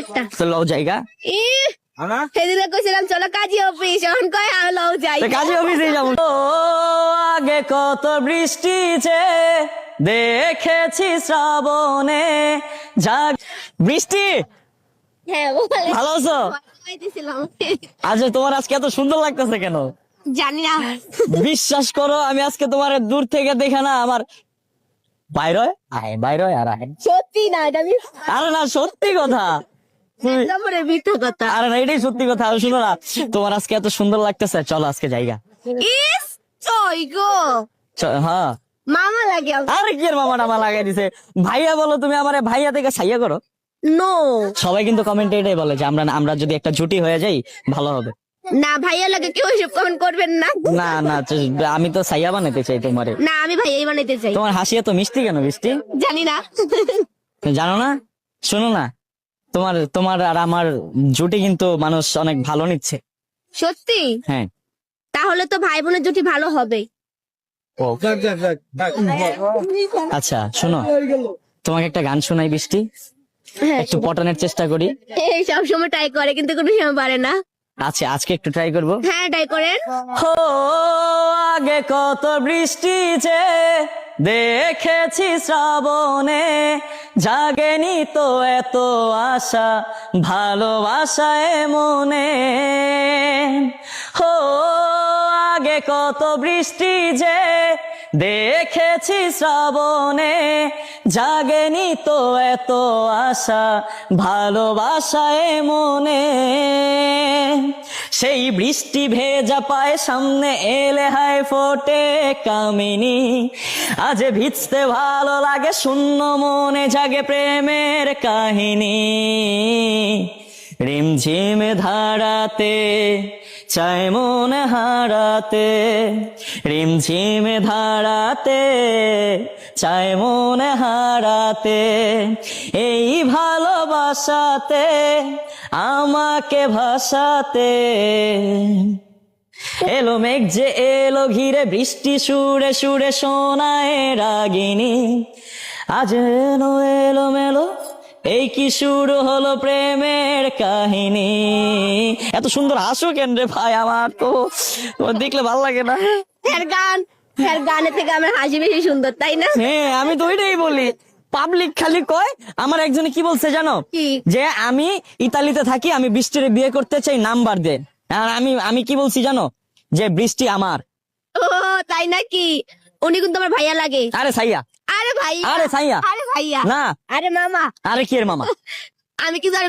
একটা তো লও জায়গা সেদিনে কইছিলাম চলো কাজী অফিস, এখন কয় লও যাই। কাজী অফিসে যাবো। ও আগে কত বৃষ্টি যে দেখেছি শ্রাবণে। যাক বৃষ্টি, হ্যাঁ বলে ভালো আছো? দিছিলাম। আচ্ছা তোমার আজকে এত সুন্দর লাগতেছে কেন? জানি না, বিশ্বাস করো আমি আজকে তোমার দূর থেকে দেখে না আমার বাইরে বাইরে আর আয়। সত্যি না, এটা আমি আরে না সত্যি কথা। তারপরে মিথ্যা কথা। আরে না এটাই সত্যি কথা। শুনো না, তোমার আজকে এত সুন্দর লাগতেছে, চলো আজকে জায়গা। ইস চই গো হ্যাঁ মামা লাগে। আরে কি এর মামা টামা লাগাই দিছে। ভাইয়া বলো তুমি আমারে, ভাইয়া থেকে ছাইয়া করো। নো সবাই কিন্তু কমেন্টে এটাই বলে যে আমরা যদি একটা জুটি হয়ে যাই ভালো হবে। না, ভাইয়া লাগে কেউ এসব কমেন্ট করবেন না। না না আমি তো ছাইয়া বানাইতে চাই তোমারে। না আমি ভাইয়াই বানাইতে চাই। তোমার হাসি এত মিষ্টি কেন বৃষ্টি? জানি না। জানো না? শোনো না, তোমার তোমার আর আমার জুটি কিন্তু মানুষ অনেক ভালো নিচ্ছে। সত্যি? হ্যাঁ। তাহলে তো ভাই বোনের জুটি ভালো হবে। আচ্ছা শোনো, তোমাকে একটা গান শোনাই বৃষ্টি, হ্যাঁ, একটু পটানোর চেষ্টা করি। এই সব সময় ট্রাই করে কিন্তু কোনো সময় পারে না। আচ্ছা আজকে একটু ট্রাই করবো। হ্যাঁ ট্রাই করেন। ও আগে কত বৃষ্টি যে দেখেছি শ্রাবণে, জাগেনি তো এত আশা ভালোবাসায় মনে। ও আগে কত বৃষ্টি যে দেখেছি শ্রাবণে, জাগেনি তো এত আশা ভালোবাসায় মনে। সেই বৃষ্টি ভেজা পায় সামনে এলে হায় ফোটে কামিনী, আজ ভিজতে ভালো লাগে শূন্য মনে জাগে প্রেমের কাহিনী। রিমঝিম ধারাতে চায় মন হারাতে, রিমঝিম ধারাতে চায় মন হারাতে, এই ভালোবাসাতে আমাকে ভাসাতে। এলো মেঘ যে এলো ঘিরে বৃষ্টি সুরে সুরে শোনায় রাগিনী, আজ এলো এলো মেলো এই কি শুরু হলো প্রেমের কাহিনী। এত সুন্দর হাসো কেন রে ভাই? আমার তো তোমার দেখলে ভালো লাগে না। এর গানের থেকে আমার হাসি বেশি সুন্দর, তাই না? হ্যাঁ আমি তো ওইটাই বলি। পাবলিক খালি কয়, আমার একজনে কি বলছে জানো? কি? যে আমি ইতালিতে থাকি, আমি বৃষ্টির বিয়ে করতে চাই, নাম্বার দে। আর আমি কি বলছি জানো? যে বৃষ্টি আমার। ও তাই নাকি? উনি কিন্তু আমার ভাইয়া লাগে। আরে সাইয়া, আরে ভাইয়া, আরে সাইয়া, আরে ভাইয়া না আরে মামা। আরে কি এর মামা? আমি কিন্তু আর